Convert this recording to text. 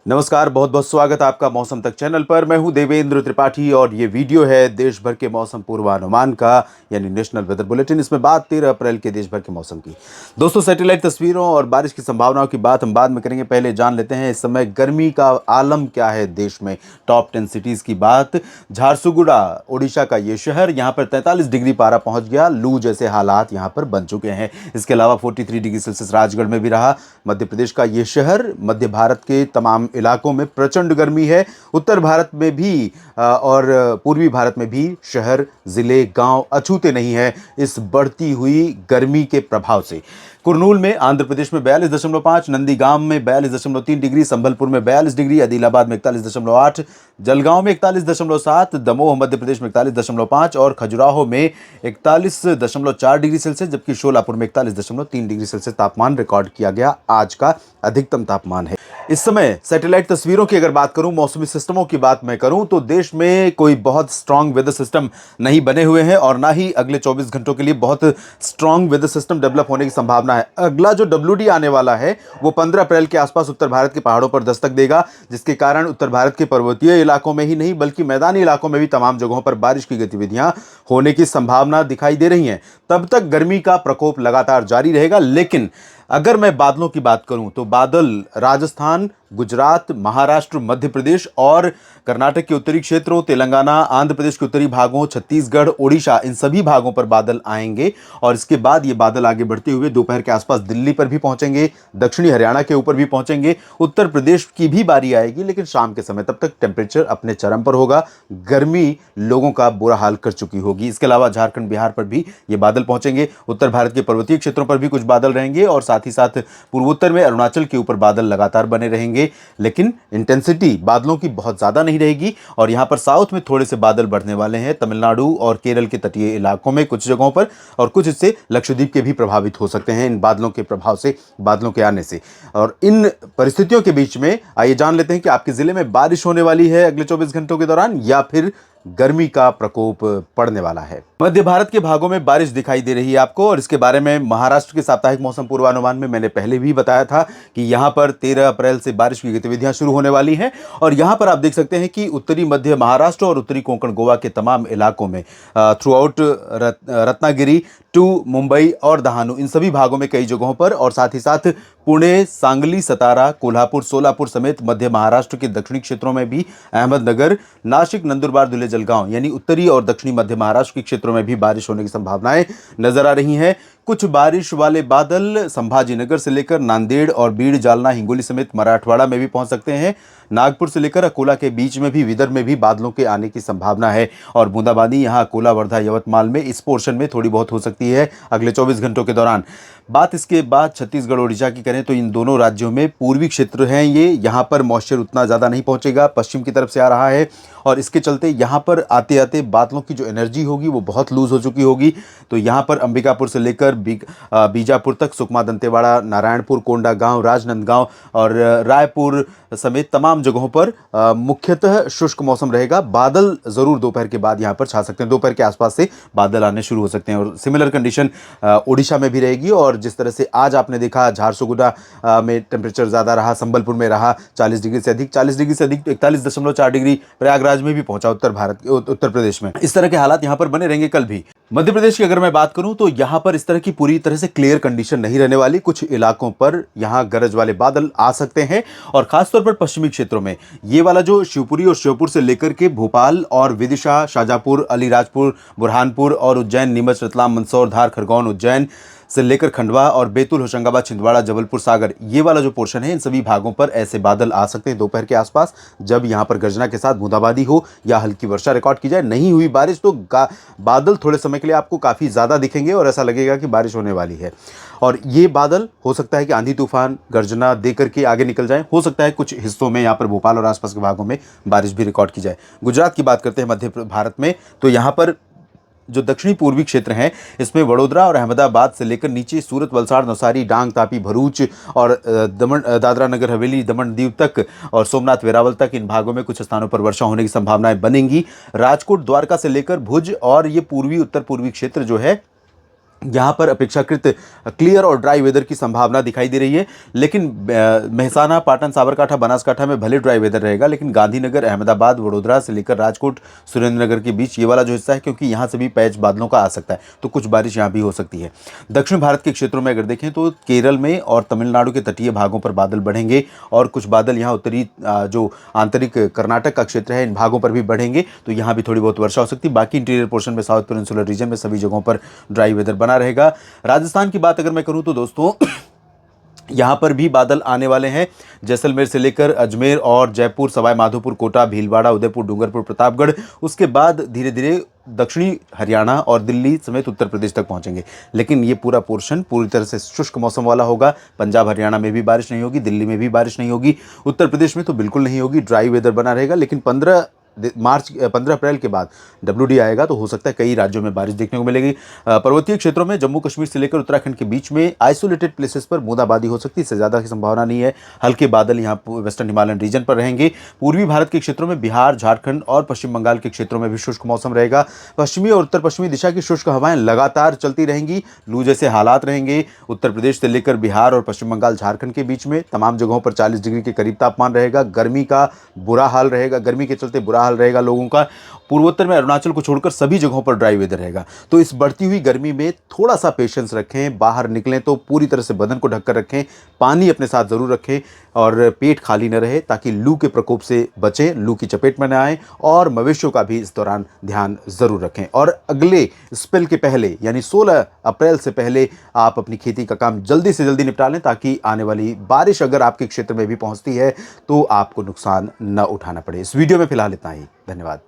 नमस्कार, बहुत बहुत स्वागत है आपका मौसम तक चैनल पर। मैं हूं देवेंद्र त्रिपाठी और ये वीडियो है देश भर के मौसम पूर्वानुमान का, यानी नेशनल वेदर बुलेटिन। इसमें बात 13 अप्रैल के देश भर के मौसम की। दोस्तों, सैटेलाइट तस्वीरों और बारिश की संभावनाओं की बात हम बाद में करेंगे। पहले जान लेते हैं इस समय गर्मी का आलम क्या है देश में। टॉप 10 सिटीज की बात। झारसुगुड़ा ओडिशा का ये शहर, यहाँ पर 43 डिग्री पारा पहुंच गया। लू जैसे हालात यहाँ पर बन चुके हैं। इसके अलावा 43 डिग्री सेल्सियस राजगढ़ में भी रहा। मध्य प्रदेश का ये शहर, मध्य भारत के तमाम इलाकों में प्रचंड गर्मी है। उत्तर भारत में भी और पूर्वी भारत में भी शहर, जिले, गांव अछूते नहीं है इस बढ़ती हुई गर्मी के प्रभाव से। कुरनूल में आंध्र प्रदेश में 42.5, नंदीगाम में 42.3 डिग्री, संबलपुर में 42 डिग्री, आदिलाबाद में 41.8, जलगांव में 41.7, दमोह मध्य प्रदेश में 41.5 और खजुराहो में 41.4 डिग्री सेल्सियस, जबकि शोलापुर में 41.3 डिग्री सेल्सियस तापमान रिकॉर्ड किया गया। आज का अधिकतम तापमान है। इस समय सैटेलाइट तस्वीरों की अगर बात करूं, मौसमी सिस्टमों की बात मैं करूं, तो देश में कोई बहुत स्ट्रांग वेदर सिस्टम नहीं बने हुए हैं और ना ही अगले 24 घंटों के लिए बहुत स्ट्रांग वेदर सिस्टम डेवलप होने की संभावना है। अगला जो WD आने वाला है वो 15 अप्रैल के आसपास उत्तर भारत के पहाड़ों पर दस्तक देगा, जिसके कारण उत्तर भारत के पर्वतीय इलाकों में ही नहीं बल्कि मैदानी इलाकों में भी तमाम जगहों पर बारिश की गतिविधियां होने की संभावना दिखाई दे रही हैं। तब तक गर्मी का प्रकोप लगातार जारी रहेगा। लेकिन अगर मैं बादलों की बात करूं तो बादल राजस्थान, गुजरात, महाराष्ट्र, मध्य प्रदेश और कर्नाटक के उत्तरी क्षेत्रों, तेलंगाना, आंध्र प्रदेश के उत्तरी भागों, छत्तीसगढ़, ओडिशा, इन सभी भागों पर बादल आएंगे और इसके बाद ये बादल आगे बढ़ते हुए दोपहर के आसपास दिल्ली पर भी पहुंचेंगे, दक्षिणी हरियाणा के ऊपर भी पहुंचेंगे, उत्तर प्रदेश की भी बारी आएगी, लेकिन शाम के समय तब तक टेम्परेचर अपने चरम पर होगा। गर्मी लोगों का बुरा हाल कर चुकी होगी। इसके अलावा झारखंड, बिहार पर भी ये बादल पहुंचेंगे। उत्तर भारत के पर्वतीय क्षेत्रों पर भी कुछ बादल रहेंगे और साथ ही साथ पूर्वोत्तर में अरुणाचल के ऊपर बादल लगातार बने रहेंगे, लेकिन इंटेंसिटी बादलों की बहुत ज्यादा नहीं रहेगी। और यहां पर साउथ में थोड़े से बादल बढ़ने वाले हैं, तमिलनाडु और केरल के तटीय इलाकों में कुछ जगहों पर, और कुछ हिस्से लक्षद्वीप के भी प्रभावित हो सकते हैं इन बादलों के प्रभाव से, बादलों के आने से। और इन परिस्थितियों के बीच में आइए जान लेते हैं कि आपके जिले में बारिश होने वाली है अगले 24 घंटों के दौरान या फिर गर्मी का प्रकोप पड़ने वाला है। मध्य भारत के भागों में बारिश दिखाई दे रही है आपको, और इसके बारे में महाराष्ट्र के साप्ताहिक मौसम पूर्वानुमान में मैंने पहले भी बताया था कि यहां पर 13 अप्रैल से बारिश की गतिविधियां शुरू होने वाली हैं। और यहां पर आप देख सकते हैं कि उत्तरी मध्य महाराष्ट्र और उत्तरी कोंकण गोवा के तमाम इलाकों में throughout Ratnagiri to Mumbai और दहानू, इन सभी भागों में कई जगहों पर, और साथ ही साथ पुणे, सांगली, सतारा, कोल्हापुर, सोलापुर समेत मध्य महाराष्ट्र के दक्षिणी क्षेत्रों में भी, अहमदनगर, नासिक, नंदुरबार, धुले, जलगांव यानी उत्तरी और दक्षिणी मध्य महाराष्ट्र के क्षेत्रों में भी बारिश होने की संभावनाएं नजर आ रही हैं। कुछ बारिश वाले बादल संभाजीनगर से लेकर नांदेड़ और बीड़, जालना, हिंगोली समेत मराठवाड़ा में भी पहुंच सकते हैं। नागपुर से लेकर अकोला के बीच में भी, विदर्भ में भी बादलों के आने की संभावना है और बूंदाबांदी यहां अकोला, वर्धा, यवतमाल में इस पोर्शन में थोड़ी बहुत हो सकती है अगले 24 घंटों के दौरान। बात इसके बाद छत्तीसगढ़, ओडिशा की करें तो इन दोनों राज्यों में पूर्वी क्षेत्र हैं ये, यहाँ पर मॉइस्चर उतना ज़्यादा नहीं पहुँचेगा, पश्चिम की तरफ से आ रहा है और इसके चलते यहाँ पर आते आते बादलों की जो एनर्जी होगी वो बहुत लूज हो चुकी होगी। तो यहाँ पर अंबिकापुर से लेकर बीजापुर तक, सुकमा, दंतेवाड़ा, नारायणपुर, कोंडागांव, राजनांदगांव और रायपुर समेत तमाम जगहों पर मुख्यतः शुष्क मौसम रहेगा। बादल जरूर दोपहर के बाद यहाँ पर छा सकते हैं, दोपहर के आसपास से बादल आने शुरू हो सकते हैं और सिमिलर कंडीशन ओडिशा में भी रहेगी। और जिस तरह से आज आपने देखा झारसुगुड़ा में टेम्परेचर ज़्यादा रहा, संबलपुर में रहा 40 डिग्री से अधिक, 40 डिग्री से अधिक 41.4 डिग्री प्रयागराज में भी पहुंचा, उत्तर प्रदेश में। इस तरह के हालात यहां पर बने रहेंगे कल भी। मध्य प्रदेश की अगर मैं बात करूं तो यहां पर इस तरह की पूरी तरह से क्लियर कंडीशन नहीं रहने वाली। कुछ इलाकों पर यहां गरज वाले बादल आ सकते हैं और खासतौर पर पश्चिमी क्षेत्रों में ये वाला जो शिवपुरी और श्योपुर से लेकर के भोपाल और विदिशा, शाजापुर, अलीराजपुर, बुरहानपुर और उज्जैन, नीमच, रतलाम, मंदसौर, धार, खरगोन, उज्जैन से लेकर खंडवा और बैतूल, होशंगाबाद, छिंदवाड़ा, जबलपुर, सागर, ये वाला जो पोर्शन है, इन सभी भागों पर ऐसे बादल आ सकते हैं दोपहर के आसपास, जब यहां पर गर्जना के साथ बूंदाबांदी हो या हल्की वर्षा रिकॉर्ड की जाए। नहीं हुई बारिश तो बादल थोड़े समय के लिए आपको काफ़ी ज़्यादा दिखेंगे और ऐसा लगेगा कि बारिश होने वाली है। और ये बादल हो सकता है कि आंधी तूफान गर्जना दे करके आगे निकल जाए। हो सकता है कुछ हिस्सों में यहाँ पर भोपाल और आसपास के भागों में बारिश भी रिकॉर्ड की जाए। गुजरात की बात करते हैं मध्य भारत में, तो यहाँ पर जो दक्षिणी पूर्वी क्षेत्र हैं इसमें वडोदरा और अहमदाबाद से लेकर नीचे सूरत, वलसाड़, नवसारी, डांग, तापी, भरूच और दमन, दादरा नगर हवेली, दमन दीव तक और सोमनाथ, वेरावल तक, इन भागों में कुछ स्थानों पर वर्षा होने की संभावनाएं बनेंगी। राजकोट, द्वारका से लेकर भुज और ये पूर्वी उत्तर पूर्वी क्षेत्र जो है यहाँ पर अपेक्षाकृत क्लियर और ड्राई वेदर की संभावना दिखाई दे रही है। लेकिन मेहसाना, पाटन, साबरकांठा, बनासकांठा में भले ड्राई वेदर रहेगा, लेकिन गांधीनगर, अहमदाबाद, वडोदरा से लेकर राजकोट, सुरेंद्रनगर के बीच ये वाला जो हिस्सा है, क्योंकि यहाँ से भी पैच बादलों का आ सकता है, तो कुछ बारिश यहाँ भी हो सकती है। दक्षिण भारत के क्षेत्रों में अगर देखें तो केरल में और तमिलनाडु के तटीय भागों पर बादल बढ़ेंगे, और कुछ बादल यहाँ उत्तरी जो आंतरिक कर्नाटक का क्षेत्र है, इन भागों पर भी बढ़ेंगे, तो यहाँ भी थोड़ी बहुत वर्षा हो सकती है। बाकी इंटीरियर पोर्शन में, साउथ पेनिनसुलर रीजन में सभी जगहों पर ड्राई वेदर बना रहेगा। राजस्थान की बात अगर मैं करूं तो दोस्तों यहां पर भी बादल आने वाले हैं। जैसलमेर से लेकर अजमेर और जयपुर, सवाई माधोपुर, कोटा, भीलवाड़ा, उदयपुर, डूंगरपुर, प्रतापगढ़, उसके बाद धीरे धीरे दक्षिणी हरियाणा और दिल्ली समेत उत्तर प्रदेश तक पहुंचेंगे। लेकिन ये पूरा पोर्शन पूरी तरह से शुष्क मौसम वाला होगा। पंजाब, हरियाणा में भी बारिश नहीं होगी, दिल्ली में भी बारिश नहीं होगी, उत्तर प्रदेश में तो बिल्कुल नहीं होगी, ड्राई वेदर बना रहेगा। लेकिन 15 अप्रैल के बाद WD आएगा, तो हो सकता है कई राज्यों में बारिश देखने को मिलेगी। पर्वतीय क्षेत्रों में जम्मू कश्मीर से लेकर उत्तराखंड के बीच में आइसोलेटेड प्लेसेस पर बूंदाबांदी हो सकती है, इससे ज़्यादा की संभावना नहीं है। हल्के बादल यहाँ वेस्टर्न हिमालयन रीजन पर रहेंगे। पूर्वी भारत के क्षेत्रों में, बिहार, झारखंड और पश्चिम बंगाल के क्षेत्रों में भी शुष्क मौसम रहेगा। पश्चिमी और उत्तर पश्चिमी दिशा की शुष्क हवाएं लगातार चलती रहेंगी, लू जैसे हालात रहेंगे। उत्तर प्रदेश से लेकर बिहार और पश्चिम बंगाल, झारखंड के बीच में तमाम जगहों पर 40 डिग्री के करीब तापमान रहेगा। गर्मी का बुरा हाल रहेगा, गर्मी के चलते बुरा हाल रहेगा लोगों का। पूर्वोत्तर में अरुणाचल को छोड़कर सभी जगहों पर ड्राई वेदर रहेगा। तो इस बढ़ती हुई गर्मी में थोड़ा सा पेशेंस रखें। बाहर निकलें तो पूरी तरह से बदन को ढककर रखें, पानी अपने साथ ज़रूर रखें, और पेट खाली न रहे, ताकि लू के प्रकोप से बचें, लू की चपेट में न आए। और मवेशियों का भी इस दौरान ध्यान ज़रूर रखें। और अगले स्पेल के पहले, यानी 16 अप्रैल से पहले आप अपनी खेती का काम जल्दी से जल्दी निपटा लें, ताकि आने वाली बारिश अगर आपके क्षेत्र में भी पहुंचती है तो आपको नुकसान न उठाना पड़े। इस वीडियो में फिलहाल इतना ही। धन्यवाद।